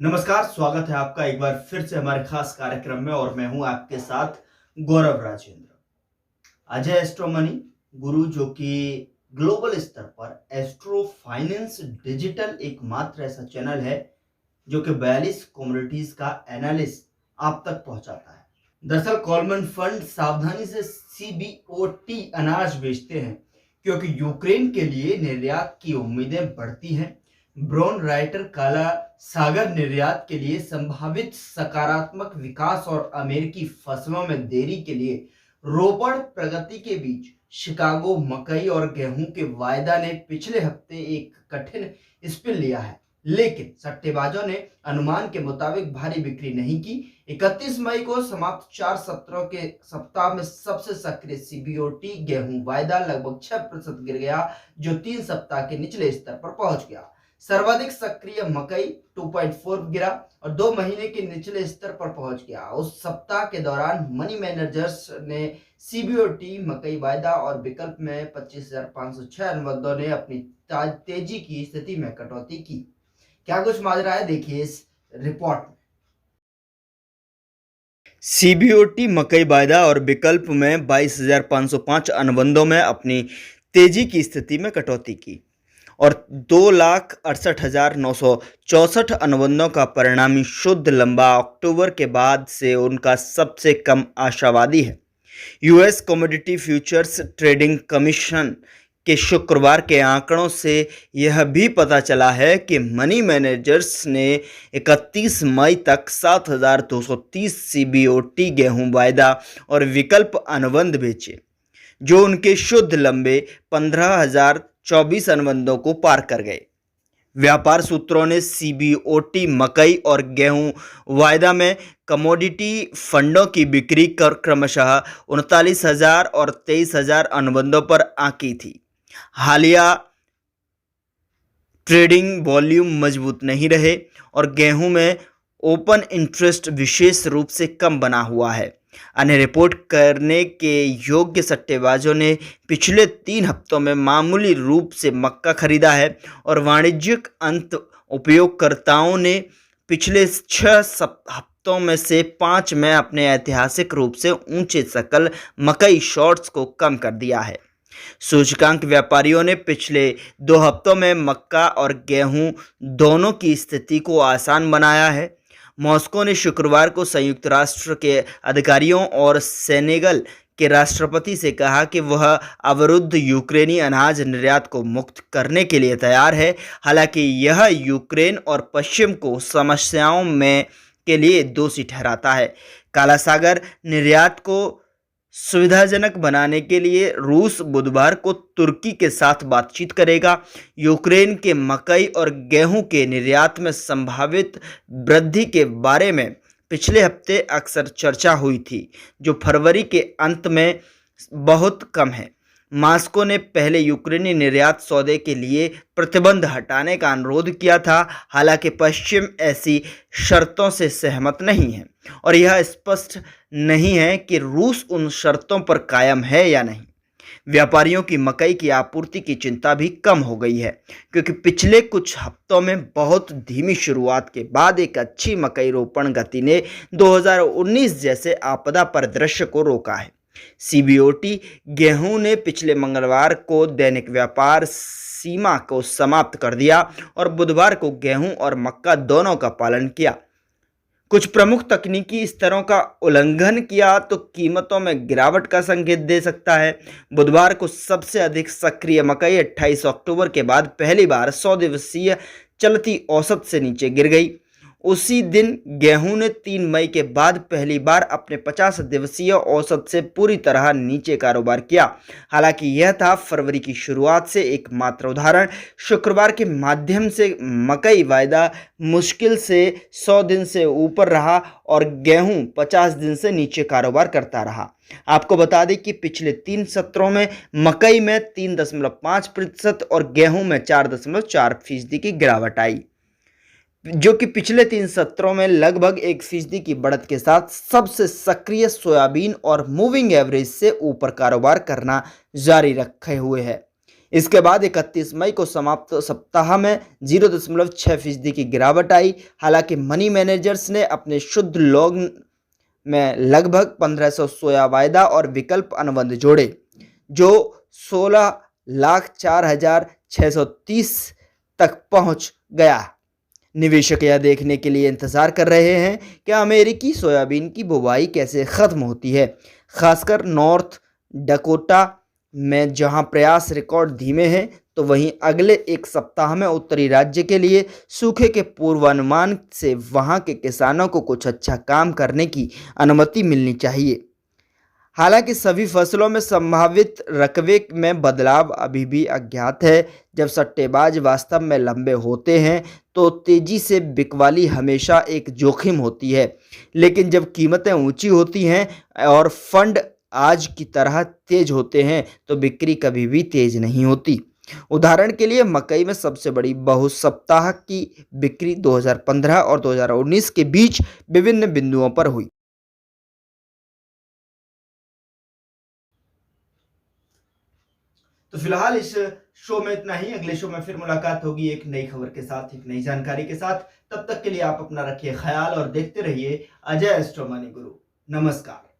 नमस्कार, स्वागत है आपका एक बार फिर से हमारे खास कार्यक्रम में और मैं हूं आपके साथ गौरव राजेंद्र। अजय एस्ट्रो मनी गुरु जो कि ग्लोबल स्तर पर एस्ट्रो फाइनेंस डिजिटल एकमात्र ऐसा चैनल है जो कि 42 कम्युनिटीज का एनालिसिस आप तक पहुंचाता है। दरअसल कॉलमन फंड सावधानी से सीबीओटी अनाज बेचते हैं क्योंकि यूक्रेन के लिए निर्यात की उम्मीदें बढ़ती हैं। ब्रॉन राइटर काला सागर निर्यात के लिए संभावित सकारात्मक विकास और अमेरिकी फसलों में देरी के लिए रोबड़ प्रगति के बीच शिकागो मकई और गेहूं के वायदा ने पिछले हफ्ते एक कठिन स्पिन लिया है, लेकिन सट्टेबाजों ने अनुमान के मुताबिक भारी बिक्री नहीं की। 31 मई को समाप्त 4 सत्रों के सप्ताह में सबसे सक्रिय सीबीओटी गेहूं वायदा लगभग 6% गिर गया, जो 3 सप्ताह के निचले स्तर पर पहुंच गया। सर्वाधिक सक्रिय मकई 2.4 गिरा और 2 महीने के निचले स्तर पर पहुंच गया। उस सप्ताह के दौरान मनी मैनेजर्स ने सीबीओटी मकई वायदा और विकल्प में 25,506 अनुबंधों ने अपनी तेजी की स्थिति में कटौती की। क्या कुछ माजरा है, देखिए इस रिपोर्ट में। सीबीओटी मकई वायदा और विकल्प में 22,505 अनुबंधों में अपनी तेजी की स्थिति में कटौती की और 2,68,964 अनुबंधों का परिणामी शुद्ध लंबा अक्टूबर के बाद से उनका सबसे कम आशावादी है। US commodity futures trading commission के शुक्रवार के आंकड़ों से यह भी पता चला है कि मनी मैनेजर्स ने 31 मई तक 7,230 सीबीओटी गेहूं वायदा और विकल्प अनुबंध बेचे, जो उनके शुद्ध लंबे 15,024 अनुबंधों को पार कर गए। व्यापार सूत्रों ने सीबीओटी मकई और गेहूं वायदा में कमोडिटी फंडों की बिक्री कर क्रमशः 39,000 और 23,000 अनुबंधों पर आंकी थी। हालिया ट्रेडिंग वॉल्यूम मजबूत नहीं रहे और गेहूं में ओपन इंटरेस्ट विशेष रूप से कम बना हुआ है। अन्य रिपोर्ट करने के योग्य सट्टेबाजों ने पिछले 3 हफ्तों में मामूली रूप से मक्का खरीदा है और वाणिज्यिक अंत उपयोगकर्ताओं ने पिछले 6 हफ्तों में से 5 में अपने ऐतिहासिक रूप से ऊंचे सकल मकई शॉर्ट्स को कम कर दिया है। सूचकांक व्यापारियों ने पिछले 2 हफ्तों में मक्का और गेहूं दोनों की स्थिति को आसान बनाया है। मॉस्को ने शुक्रवार को संयुक्त राष्ट्र के अधिकारियों और सेनेगल के राष्ट्रपति से कहा कि वह अवरुद्ध यूक्रेनी अनाज निर्यात को मुक्त करने के लिए तैयार है। हालांकि यह यूक्रेन और पश्चिम को समस्याओं में के लिए दोषी ठहराता है। काला सागर निर्यात को सुविधाजनक बनाने के लिए रूस बुधवार को तुर्की के साथ बातचीत करेगा। यूक्रेन के मकई और गेहूं के निर्यात में संभावित वृद्धि के बारे में पिछले हफ्ते अक्सर चर्चा हुई थी, जो फरवरी के अंत में बहुत कम है। मॉस्को ने पहले यूक्रेनी निर्यात सौदे के लिए प्रतिबंध हटाने का अनुरोध किया था, हालांकि पश्चिम ऐसी शर्तों से सहमत नहीं है और यह स्पष्ट नहीं है कि रूस उन शर्तों पर कायम है या नहीं। व्यापारियों की मकई की आपूर्ति की चिंता भी कम हो गई है, क्योंकि पिछले कुछ हफ्तों में बहुत धीमी शुरुआत के बाद एक अच्छी मकई रोपण गति ने 2019 जैसे आपदा परिदृश्य को रोका है। सीबीओटी गेहूं ने पिछले मंगलवार को दैनिक व्यापार सीमा को समाप्त कर दिया और बुधवार को गेहूं और मक्का दोनों का पालन किया। कुछ प्रमुख तकनीकी स्तरों का उल्लंघन किया तो कीमतों में गिरावट का संकेत दे सकता है। बुधवार को सबसे अधिक सक्रिय मकई 28 अक्टूबर के बाद पहली बार 100 दिवसीय चलती औसत से नीचे गिर गई। उसी दिन गेहूं ने 3 मई के बाद पहली बार अपने 50 दिवसीय औसत से पूरी तरह नीचे कारोबार किया। हालांकि यह था फरवरी की शुरुआत से एकमात्र उदाहरण। शुक्रवार के माध्यम से मकई वायदा मुश्किल से 100 दिन से ऊपर रहा और गेहूं 50 दिन से नीचे कारोबार करता रहा। आपको बता दें कि पिछले 3 सत्रों में मकई में 3.5% और गेहूं में 4.4% की गिरावट आई, जो कि पिछले 3 सत्रों में लगभग 1% की बढ़त के साथ सबसे सक्रिय सोयाबीन और मूविंग एवरेज से ऊपर कारोबार करना जारी रखे हुए है। इसके बाद 31 मई को समाप्त सप्ताह में 0.6% की गिरावट आई। हालांकि मनी मैनेजर्स ने अपने शुद्ध लॉन्ग में लगभग 1500 सोया वायदा और विकल्प अनुबंध जोड़े, जो 16,04,630 तक पहुंच गया। निवेशक यह देखने के लिए इंतजार कर रहे हैं कि अमेरिकी सोयाबीन की बुवाई कैसे खत्म होती है, खासकर नॉर्थ डकोटा में जहां प्रयास रिकॉर्ड धीमे हैं, तो वहीं अगले एक सप्ताह में उत्तरी राज्य के लिए सूखे के पूर्वानुमान से वहां के किसानों को कुछ अच्छा काम करने की अनुमति मिलनी चाहिए। हालांकि सभी फसलों में संभावित रकबे में बदलाव अभी भी अज्ञात है। जब सट्टेबाज वास्तव में लंबे होते हैं तो तेजी से बिकवाली हमेशा एक जोखिम होती है, लेकिन जब कीमतें ऊंची होती हैं और फंड आज की तरह तेज होते हैं तो बिक्री कभी भी तेज नहीं होती। उदाहरण के लिए मकई में सबसे बड़ी बहु सप्ताह की बिक्री 2015 और 2019 के बीच विभिन्न बिंदुओं पर हुई। तो फिलहाल इस शो में इतना ही। अगले शो में फिर मुलाकात होगी एक नई खबर के साथ, एक नई जानकारी के साथ। तब तक के लिए आप अपना रखिए ख्याल और देखते रहिए अजय एस्ट्रो मनी गुरु। नमस्कार।